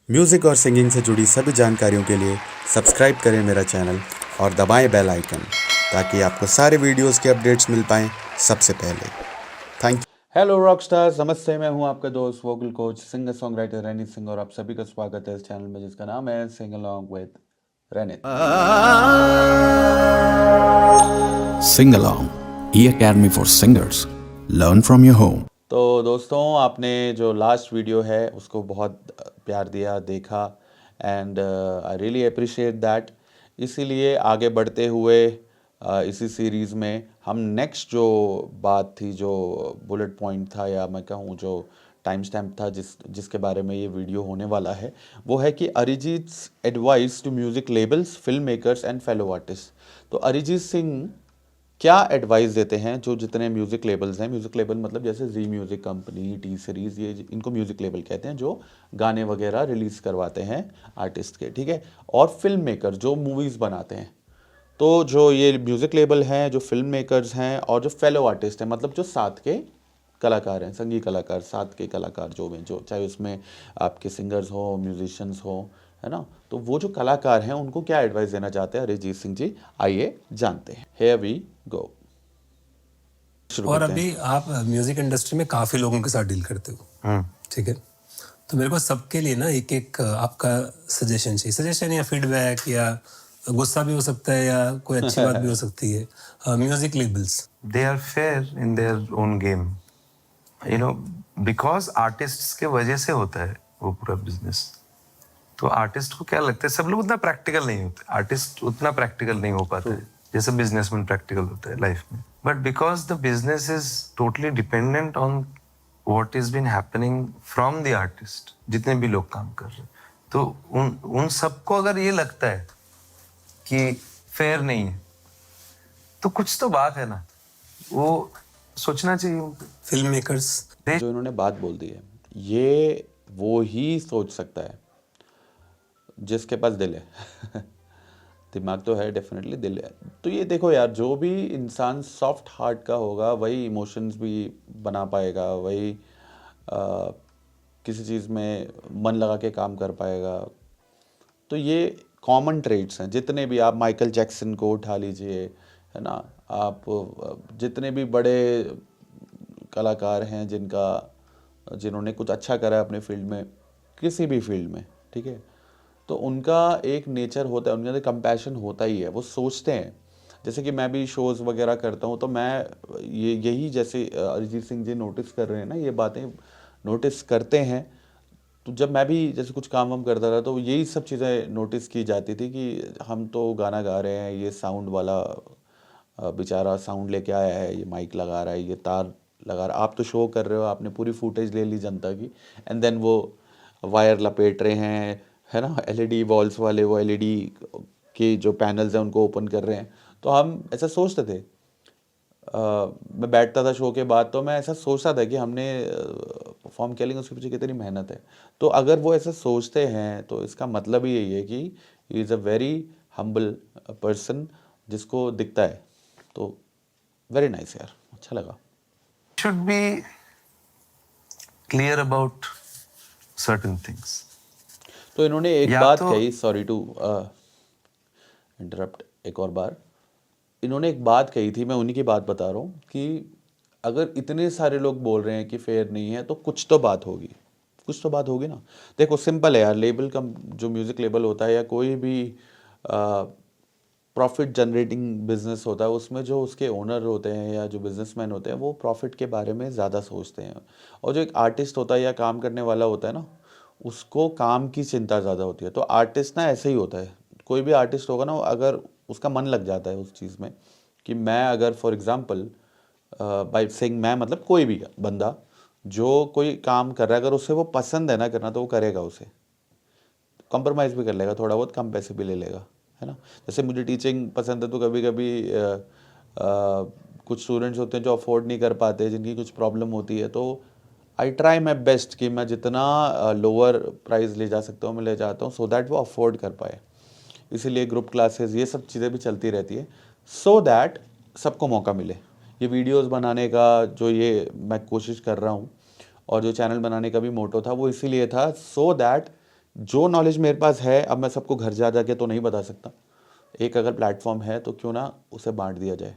Music और singing से जुड़ी सभी जानकारियों के लिए सब्सक्राइब करें मेरा चैनल और दबाएं बेल आइकन ताकि आपको सारे वीडियोस के अपडेट्स मिल पाएँ सबसे पहले। Thank you. Hello rock stars, नमस्ते। मैं हूं आपका दोस्त vocal coach singer songwriter Ranit Singh और आप सभी का स्वागत है इस चैनल में जिसका नाम है sing along with Ranit. Sing Along, E-Academy for Singers. Learn from your home. तो दोस्तों, आपने जो लास्ट वीडियो है उसको बहुत प्यार दिया, देखा and I really appreciate that. इसीलिए आगे बढ़ते हुए इसी सीरीज़ में हम नेक्स्ट जो बात थी, जो बुलेट पॉइंट था या मैं कहूँ जो टाइम स्टैम्प था जिसके बारे में ये वीडियो होने वाला है, वो है कि Arijit's advice to music labels, film makers and fellow artist. तो अरिजीत सिंह क्या एडवाइस देते हैं जो जितने म्यूज़िक लेबल्स हैं, म्यूज़िक लेबल मतलब जैसे Zee music company, T series, ये इनको म्यूज़िक लेबल कहते हैं, जो गाने वगैरह रिलीज़ करवाते हैं आर्टिस्ट के, ठीक है। और फिल्म मेकर जो मूवीज़ बनाते हैं। तो जो ये म्यूज़िक लेबल हैं, जो फिल्म मेकर्स हैं और जो फेलो आर्टिस्ट हैं, मतलब जो साथ के कलाकार हैं, संगीत कलाकार, साथ के कलाकार जो हैं, जो चाहे उसमें आपके सिंगर्स हो, म्यूजिशियंस हो, है ना। तो वो जो कलाकार हैं उनको क्या एडवाइस देना चाहते हैं अरिजीत सिंह जी, आइए जानते हैं। Here we go. शुरू और करते हैं। अभी आप म्यूजिक इंडस्ट्री में काफी लोगों के साथ डील करते हो, ठीक है। तो मेरे को सबके लिए ना एक एक आपका सजेशन चाहिए, सजेशन या फीडबैक या गुस्सा भी हो सकता है या कोई अच्छी बात भी हो सकती है। Music labels they are fair in their own game, you know, because artists के वजह से होता है वो पूरा बिजनेस। तो आर्टिस्ट को क्या लगता है, सब लोग उतना प्रैक्टिकल नहीं होते, आर्टिस्ट उतना प्रैक्टिकल नहीं हो पाता है जैसे बिजनेसमैन प्रैक्टिकल होता है लाइफ में। But because the business is totally dependent on what is been happening from the artist, जितने भी लोग काम कर रहे हैं, तो उन सबको अगर ये लगता है कि फेयर नहीं है तो कुछ तो बात है ना, वो सोचना चाहिए उनको। फिल्म मेकर्स जो इन्होंने बात बोल दी है, ये वो ही सोच सकता है जिसके पास दिल है। दिमाग तो है, डेफिनेटली दिल है। तो ये देखो यार, जो भी इंसान सॉफ्ट हार्ट का होगा वही इमोशंस भी बना पाएगा, वही किसी चीज़ में मन लगा के काम कर पाएगा। तो ये कॉमन ट्रेड्स हैं। जितने भी आप माइकल जैक्सन को उठा लीजिए, है ना, आप जितने भी बड़े कलाकार हैं जिन्होंने कुछ अच्छा करा है अपने फील्ड में, किसी भी फील्ड में, ठीक है, तो उनका एक नेचर होता है, उनके अंदर कंपैशन होता ही है। वो सोचते हैं, जैसे कि मैं भी शोज़ वगैरह करता हूँ तो मैं यही जैसे अरिजीत सिंह जी नोटिस कर रहे हैं ना, ये बातें नोटिस करते हैं। तो जब मैं भी जैसे कुछ काम वाम करता था तो यही सब चीज़ें नोटिस की जाती थी कि हम तो गाना गा रहे हैं, ये साउंड वाला बेचारा साउंड लेके आया है, ये माइक लगा रहा है, ये तार लगा रहा है, आप तो शो कर रहे हो, आपने पूरी फुटेज ले ली जनता की, एंड देन वो वायर लपेट रहे हैं, है ना, एलईडी वॉल्स वाले, वो एलईडी के जो पैनल्स हैं उनको ओपन कर रहे हैं। तो हम ऐसा सोचते थे, मैं बैठता था शो के बाद तो मैं ऐसा सोचता था कि हमने परफॉर्म किया, लेकिन उसके पीछे कितनी मेहनत है। तो अगर वो ऐसा सोचते हैं तो इसका मतलब ही यही है कि he is a very humble person, जिसको दिखता है। तो वेरी नाइस यार, अच्छा लगा। Should be clear about certain things. तो इन्होंने एक या बात तो- कही, सॉरी टू इंटरप्ट एक और बार, इन्होंने एक बात कही थी, मैं उन्हीं की बात बता रहा हूँ कि अगर इतने सारे लोग बोल रहे हैं कि फेयर नहीं है तो कुछ तो बात होगी, कुछ तो बात होगी ना। देखो सिंपल है यार, लेबल का जो म्यूज़िक लेबल होता है या कोई भी प्रॉफिट जनरेटिंग बिजनेस होता है, उसमें जो उसके ओनर होते हैं या जो बिजनेसमैन होते हैं वो प्रॉफिट के बारे में ज़्यादा सोचते हैं। और जो एक आर्टिस्ट होता है या काम करने वाला होता है ना, उसको काम की चिंता ज़्यादा होती है। तो आर्टिस्ट ना ऐसे ही होता है, कोई भी आर्टिस्ट होगा ना, अगर उसका मन लग जाता है उस चीज़ में कि मैं अगर फॉर एग्ज़ाम्पल बाई सेइंग, मैं मतलब कोई भी बंदा जो कोई काम कर रहा है, अगर उसे वो पसंद है ना करना, तो वो करेगा, उसे कॉम्प्रोमाइज़ भी कर लेगा, थोड़ा बहुत कम पैसे भी ले लेगा, है ना। जैसे मुझे टीचिंग पसंद है तो कभी कभी कुछ स्टूडेंट्स होते हैं जो अफोर्ड नहीं कर पाते, जिनकी कुछ प्रॉब्लम होती है, तो आई ट्राई माई बेस्ट कि मैं जितना लोअर प्राइस ले जा सकता हूँ मैं ले जाता हूँ, सो दैट वो अफोर्ड कर पाए। इसीलिए ग्रुप क्लासेस, ये सब चीज़ें भी चलती रहती है, सो दैट सबको मौका मिले। ये वीडियोस बनाने का जो ये मैं कोशिश कर रहा हूँ और जो चैनल बनाने का भी मोटो था, वो इसीलिए था, सो दैट जो नॉलेज मेरे पास है, अब मैं सबको घर जा जाके तो नहीं बता सकता, एक अगर प्लेटफॉर्म है तो क्यों ना उसे बांट दिया जाए,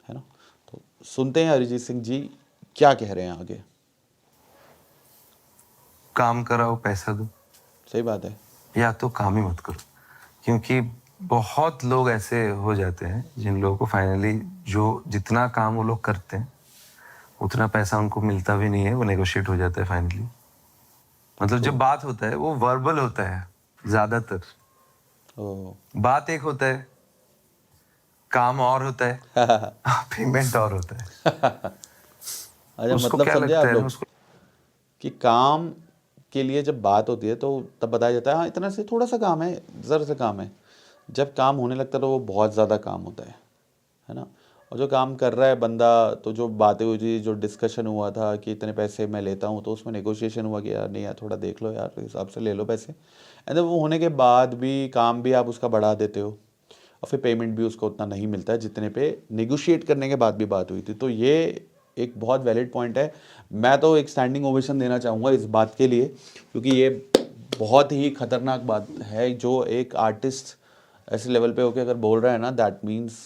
है ना। तो सुनते हैं अरिजीत सिंह जी क्या कह रहे हैं आगे। काम कराओ, पैसा दो, सही बात है। या तो काम ही मत करो। क्योंकि बहुत लोग ऐसे हो जाते हैं जिन लोगों को फाइनली जो जितना काम वो लोग करते हैं उतना पैसा उनको मिलता भी नहीं है, वो नेगोशिएट हो जाता है फाइनली। मतलब जब बात होता है वो वर्बल होता है ज्यादातर। ओ बात एक होता है, काम और होता है, पेमेंट और होता है। अच्छा, उसको मतलब क्या समझे लगता आप है ना, लोग उसको कि काम के लिए जब बात होती है तो तब बताया जाता है हाँ इतना से थोड़ा सा काम है, ज़रा सा काम है। जब काम होने लगता है तो वो बहुत ज़्यादा काम होता है ना। और जो काम कर रहा है बंदा, तो जो बातें हुई थी, जो डिस्कशन हुआ था कि इतने पैसे मैं लेता हूँ, तो उसमें नेगोशिएशन हुआ कि यार नहीं यार थोड़ा देख लो यार, हिसाब से ले लो पैसे। एंड वो होने के बाद भी काम भी आप उसका बढ़ा देते हो और फिर पेमेंट भी उसको उतना नहीं मिलता है जितने पे नेगोशिएट करने के बाद भी बात हुई थी। तो ये एक बहुत वैलिड पॉइंट है। मैं तो एक स्टैंडिंग ओवेशन देना चाहूँगा इस बात के लिए, क्योंकि ये बहुत ही खतरनाक बात है। जो एक आर्टिस्ट ऐसे लेवल पे होके अगर बोल रहा है ना, दैट मीन्स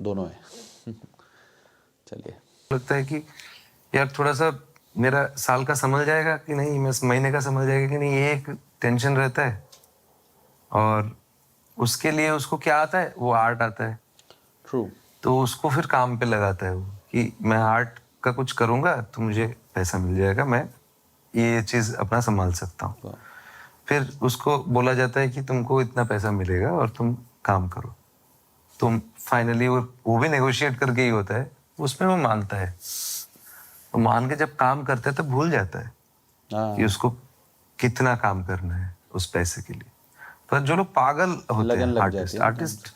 दोनों है। चलिए। लगता है कि यार थोड़ा सा मेरा साल का समझ जाएगा कि नहीं, मैं महीने का समझ जाएगा कि नहीं, ये एक टेंशन रहता है। और उसके लिए उसको क्या आता है, वो आर्ट आता है। ट्रू। तो उसको फिर काम पे लगाता है वो कि मैं आर्ट का कुछ करूंगा तो मुझे पैसा मिल जाएगा, मैं ये चीज अपना संभाल सकता हूँ। फिर उसको बोला जाता है कि तुमको इतना पैसा मिलेगा और तुम काम करो। तुम फाइनली वो भी नेगोशिएट करके ही होता है, उसमें वो मानता है। तो मान के जब काम करता है तो भूल जाता है कि हाँ, उसको कितना काम करना है उस पैसे के लिए। पर जो लोग पागल होते लगन हैं, लग जाती आर्टिस्ट है ना काम आर्टिस्ट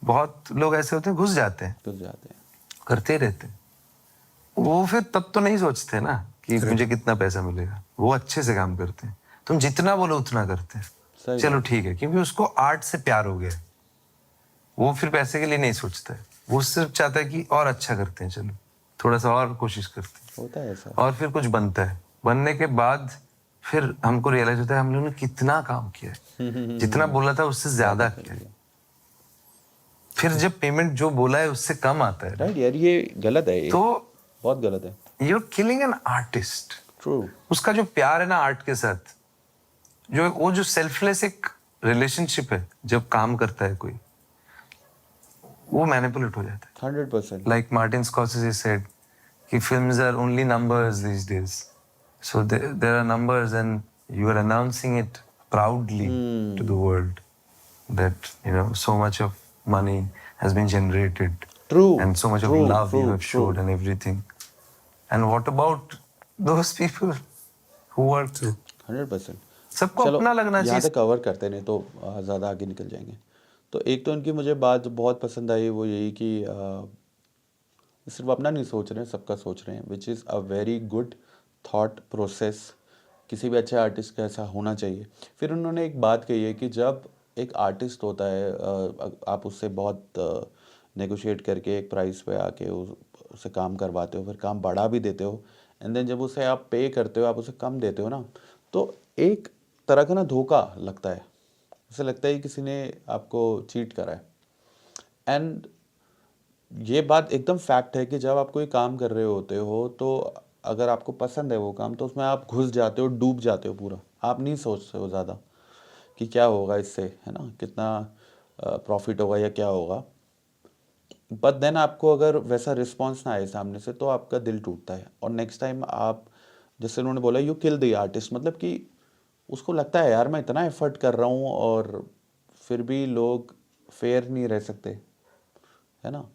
बहुत लोग ऐसे होते हैं, घुस जाते हैं, पे, घुस जाते हैं। करते ही रहते हैं। वो फिर तब तो नहीं सोचते ना कि मुझे कितना पैसा मिलेगा, वो अच्छे से काम करते हैं। तुम जितना बोलो उतना करते हैं, सही चलो बात। ठीक है, क्योंकि उसको आर्ट से प्यार हो गया है। वो फिर पैसे के लिए नहीं सोचता है, वो सिर्फ चाहता है कि और अच्छा करते हैं, चलो थोड़ा सा और कोशिश करते हैं। होता है ऐसा। और फिर कुछ बनता है, बनने के बाद फिर हमको रियलाइज होता है हम लोगों ने कितना काम किया है, जितना बोला था उससे ज्यादा कर किया है। लिया। फिर जब पेमेंट जो बोला है उससे कम आता है ना, राइट यार, ये गलत है, ये तो बहुत गलत है। You are killing an artist. True. उसका जो प्यार है ना आर्ट के साथ, जो वो जो सेल्फलेस एक रिलेशनशिप है जब काम करता है कोई, वो मैनिपुलेट हो जाता है। 100%। Like Martin Scorsese said, कि films are only numbers these days. So there are numbers and you are announcing it proudly to the world that, you know, so much of money has been generated true and so much of true love true you have true. showed and everything. And what about those people who worked? 100%। सबको चलो अपना लगना यहाँ चाहिए। तक cover करते नहीं तो ज़्यादा आगे निकल जाएंगे। तो एक तो इनकी मुझे बात जो बहुत पसंद आई वो यही कि सिर्फ अपना नहीं सोच रहे हैं, सबका सोच रहे हैं, which is a very good thought process. किसी भी अच्छे आर्टिस्ट का ऐसा होना चाहिए। फिर उन्होंने एक बात कही है कि जब एक आर्टिस्ट होता है, आप उससे बहुत नेगोशिएट करके एक प्राइस पे आके उससे काम करवाते हो, फिर काम बढ़ा भी देते हो, एंड देन जब उसे आप पे करते हो, आप उसे कम देते हो ना, तो एक तरह का ना धोखा लगता है। ऐसा लगता है कि किसी ने आपको चीट करा है। एंड ये बात एकदम फैक्ट है कि जब आप कोई काम कर रहे होते हो तो अगर आपको पसंद है वो काम, तो उसमें आप घुस जाते हो, डूब जाते हो पूरा। आप नहीं सोचते हो ज़्यादा कि क्या होगा इससे, है ना, कितना प्रॉफिट होगा या क्या होगा। बट देन आपको अगर वैसा रिस्पॉन्स ना आए सामने से तो आपका दिल टूटता है। और नेक्स्ट टाइम आप, जैसे उन्होंने बोला, यू किल द आर्टिस्ट, मतलब कि उसको लगता है यार मैं इतना एफर्ट कर रहा हूँ और फिर भी लोग फेयर नहीं रह सकते, है ना।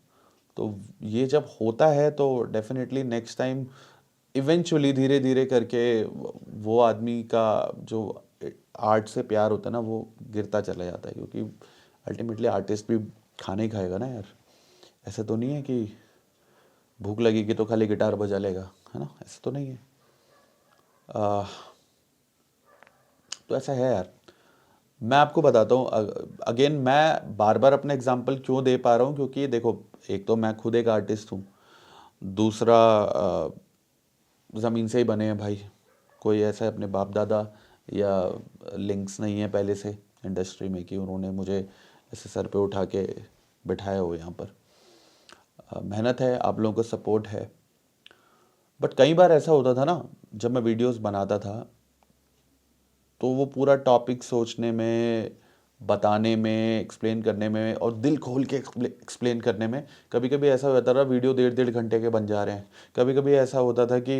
तो ये जब होता है तो डेफिनेटली नेक्स्ट टाइम इवेंचुअली धीरे धीरे करके वो आदमी का जो आर्ट से प्यार होता है ना वो गिरता चला जाता है, क्योंकि अल्टीमेटली आर्टिस्ट भी खाना ही खाएगा ना यार। ऐसा तो नहीं है कि भूख लगेगी तो खाली गिटार बजा लेगा, है ना, ऐसा तो नहीं है। तो ऐसा है यार। मैं आपको बताता हूँ अगेन, मैं बार बार अपना एग्जांपल क्यों दे पा रहा हूँ, क्योंकि देखो एक तो मैं खुद एक आर्टिस्ट हूँ, दूसरा ज़मीन से ही बने हैं भाई, कोई ऐसा अपने बाप दादा या लिंक्स नहीं है पहले से इंडस्ट्री में कि उन्होंने मुझे ऐसे सर पे उठा के बिठाया हो यहाँ पर। मेहनत है, आप लोगों का सपोर्ट है। बट कई बार ऐसा होता था ना, जब मैं वीडियोस बनाता था तो वो पूरा टॉपिक सोचने में, बताने में, एक्सप्लेन करने में और दिल खोल के एक्सप्लेन करने में कभी कभी ऐसा हो जाता था वीडियो 1.5 घंटे के बन जा रहे हैं। कभी कभी ऐसा होता था कि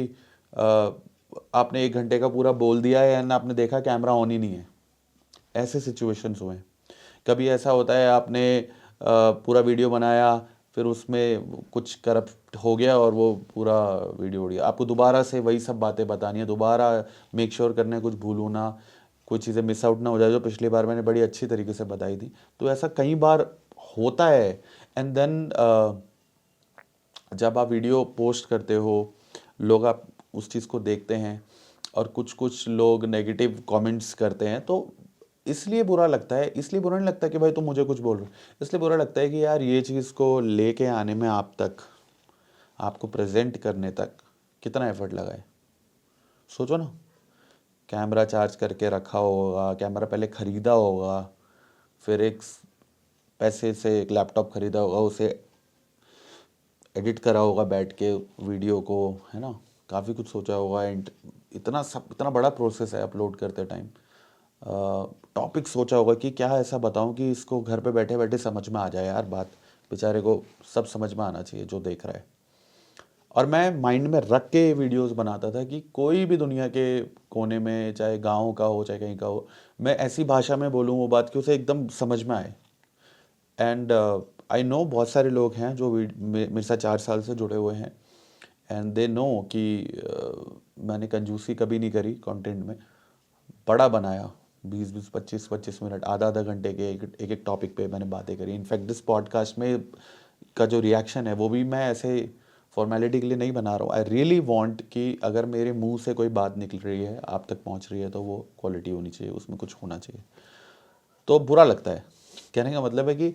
आपने 1 घंटे का पूरा बोल दिया है एंड आपने देखा कैमरा ऑन ही नहीं है। ऐसे सिचुएशंस हुए हैं। कभी ऐसा होता है आपने पूरा वीडियो बनाया, फिर उसमें कुछ करप्ट हो गया और वो पूरा वीडियो उड़ गया। आपको दोबारा से वही सब बातें बतानी है, दोबारा मेक श्योर करना है कुछ भूलूँ ना, कोई चीज़ें मिस आउट ना हो जाए जो पिछली बार मैंने बड़ी अच्छी तरीके से बताई थी। तो ऐसा कई बार होता है। एंड देन जब आप वीडियो पोस्ट करते हो, लोग आप उस चीज़ को देखते हैं और कुछ कुछ लोग नेगेटिव कमेंट्स करते हैं, तो इसलिए बुरा लगता है। इसलिए बुरा नहीं लगता कि भाई तुम मुझे कुछ बोल रहे हो, इसलिए बुरा लगता है कि यार ये चीज़ को लेके आने में आप तक, आपको प्रेजेंट करने तक कितना एफर्ट लगा है। सोचो ना, कैमरा चार्ज करके रखा होगा, कैमरा पहले ख़रीदा होगा, फिर एक पैसे से एक लैपटॉप ख़रीदा होगा, उसे एडिट करा होगा बैठ के वीडियो को, है ना, काफ़ी कुछ सोचा होगा। एंड इतना बड़ा प्रोसेस है अपलोड करते टाइम। टॉपिक सोचा होगा कि क्या ऐसा बताऊं कि इसको घर पे बैठे बैठे समझ में आ जाए। यार बात बेचारे को सब समझ में आना चाहिए जो देख रहा है। और मैं माइंड में रख के वीडियोस बनाता था कि कोई भी दुनिया के कोने में, चाहे गांव का हो चाहे कहीं का हो, मैं ऐसी भाषा में बोलूँ वो बात कि उसे एकदम समझ में आए। एंड आई नो बहुत सारे लोग हैं जो मेरे साथ 4 साल से जुड़े हुए हैं एंड दे नो कि मैंने कंजूसी कभी नहीं करी कंटेंट में। बड़ा बनाया, 20-20, 25-25 मिनट, आधा घंटे के एक टॉपिक पे मैंने बातें करी। इनफैक्ट दिस पॉडकास्ट में का जो रिएक्शन है वो भी मैं ऐसे फॉर्मेलिटी के लिए नहीं बना रहा हूँ। आई रियली वांट कि अगर मेरे मुंह से कोई बात निकल रही है, आप तक पहुँच रही है, तो वो क्वालिटी होनी चाहिए, उसमें कुछ होना चाहिए। तो बुरा लगता है। कहने का मतलब है कि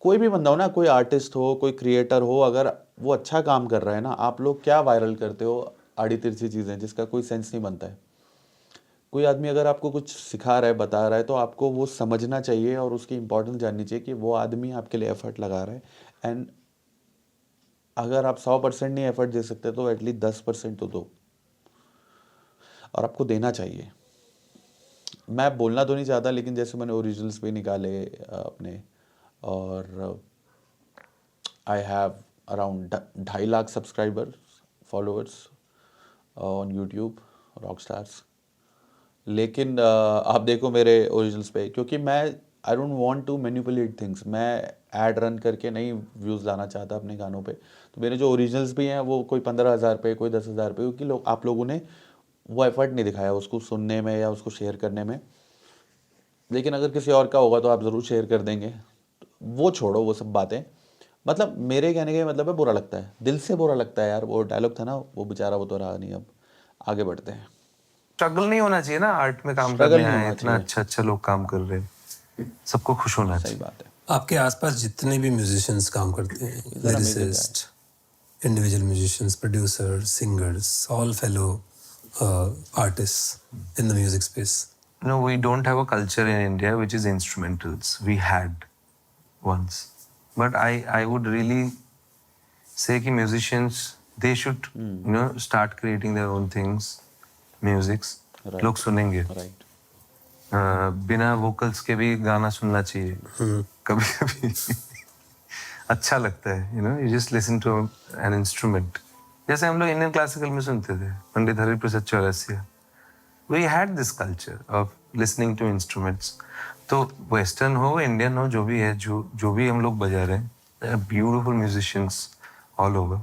कोई भी बंदा हो ना, कोई आर्टिस्ट हो, कोई क्रिएटर हो, अगर वो अच्छा काम कर रहा है ना, आप लोग क्या वायरल करते हो आड़ी तिरछी चीज़ें जिसका कोई सेंस नहीं बनता है। कोई आदमी अगर आपको कुछ सिखा रहा है, बता रहा है, तो आपको वो समझना चाहिए और उसकी इंपॉर्टेंस जाननी चाहिए कि वो आदमी आपके लिए एफर्ट लगा रहा है। एंड अगर आप 100% नहीं एफर्ट दे सकते तो एटलीस्ट 10% तो दो, और आपको देना चाहिए। मैं बोलना तो नहीं चाहता, लेकिन जैसे मैंने ओरिजिनल्स पे निकाले अपने, और I have around 2.5 lakh subscriber followers on YouTube, rock stars. लेकिन आप देखो मेरे ओरिजिनल्स पे, क्योंकि मैं I don't want to manipulate things, मैं ऐड रन करके नहीं व्यूज़ लाना चाहता अपने गानों पे। तो मेरे जो ओरिजिनल्स भी हैं वो कोई 15,000 पे, कोई 10,000 पे, क्योंकि आप लोगों ने वो एफर्ट नहीं दिखाया उसको सुनने में या उसको शेयर करने में। लेकिन अगर किसी और का होगा तो आप ज़रूर शेयर कर देंगे। वो छोड़ो वो सब बातें, मतलब मेरे कहने का मतलब है बुरा लगता है, दिल से बुरा लगता है यार। वो डायलॉग था ना, वो बेचारा वो तो रहा नहीं, अब आगे बढ़ते हैं। स्ट्रगल नहीं होना चाहिए ना, आर्ट में काम स्ट्रगल करने नहीं आए होना इतना चाहिए, अच्छा लोग काम कर रहे हैं, सबको खुश होना सही चाहिए। बात है। आपके आसपास जितने भी म्यूजिशियंस काम करते हैं, He's an amazing lyricist, individual musicians, producers, singers, all fellow artist in the music space, No, we don't have a culture in India which is instrumentals. We had once, but I would really say कि musicians they should start creating their own things, musics. लोग सुनेंगे, right. बिना vocals के भी गाना सुनना चाहिए कभी कभी। अच्छा लगता है, you just listen to an instrument. जैसे हम लोग इंडियन क्लासिकल में सुनते थे, Pandit Hariprasad Chaurasia. We had this culture of listening to instruments. तो वेस्टर्न हो, इंडियन हो, जो भी है, जो भी हम लोग बजा रहे हैं, there are beautiful musicians all over.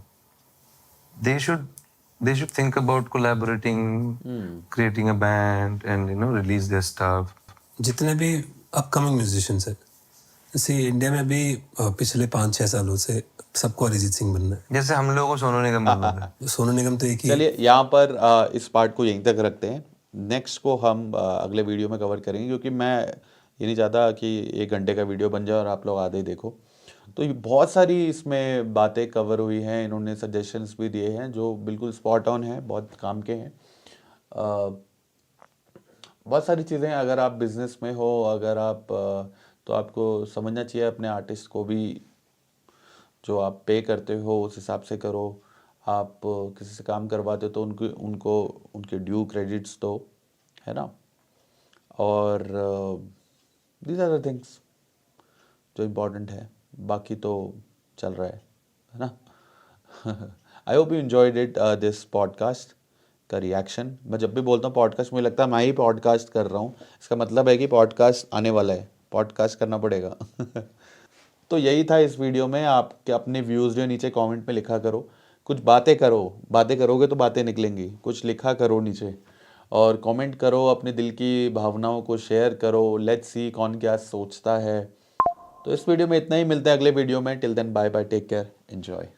They should think about collaborating, creating a band, and release their stuff. जितने भी अपकमिंग म्यूजिशियंस हैं, जैसे इंडिया में भी पिछले 5-6 सालों से सबको अरिजीत सिंह बनना जैसे हम लोगों को सोनू निगम बनना था। है। सोनू निगम तो एक ही चलिए यहाँ पर इस पार्ट को यहीं तक रखते हैं। नेक्स्ट को हम अगले वीडियो में कवर करेंगे, क्योंकि मैं ये नहीं चाहता कि 1 घंटे का वीडियो बन जाए और आप लोग आधे ही देखो। तो ये बहुत सारी इसमें बातें कवर हुई हैं, इन्होंने सजेशंस भी दिए हैं जो बिल्कुल स्पॉट ऑन हैं, बहुत काम के हैं। बहुत सारी चीज़ें हैं। अगर आप बिजनेस में हो, अगर आप तो आपको समझना चाहिए अपने आर्टिस्ट को भी, जो आप पे करते हो उस हिसाब से करो। आप किसी से काम करवाते हो तो उनको उनको उनके ड्यू क्रेडिट्स दो, है ना। और दीज आर द थिंग्स जो इम्पोर्टेंट है। बाकी तो चल रहा है ना। I hope you enjoyed it, this podcast का रिएक्शन। मैं जब भी बोलता हूँ पॉडकास्ट, मुझे लगता है मैं ही पॉडकास्ट कर रहा हूँ। इसका मतलब है कि पॉडकास्ट आने वाला है, पॉडकास्ट करना पड़ेगा। तो यही था इस वीडियो में। आप के अपने व्यूज़ जो नीचे कमेंट में लिखा करो, कुछ बातें करो। बातें करोगे तो बातें निकलेंगी। कुछ लिखा करो नीचे और कमेंट करो, अपने दिल की भावनाओं को शेयर करो। लेट्स सी कौन क्या सोचता है। तो इस वीडियो में इतना ही। मिलते हैं अगले वीडियो में। Till then bye bye, take care, enjoy.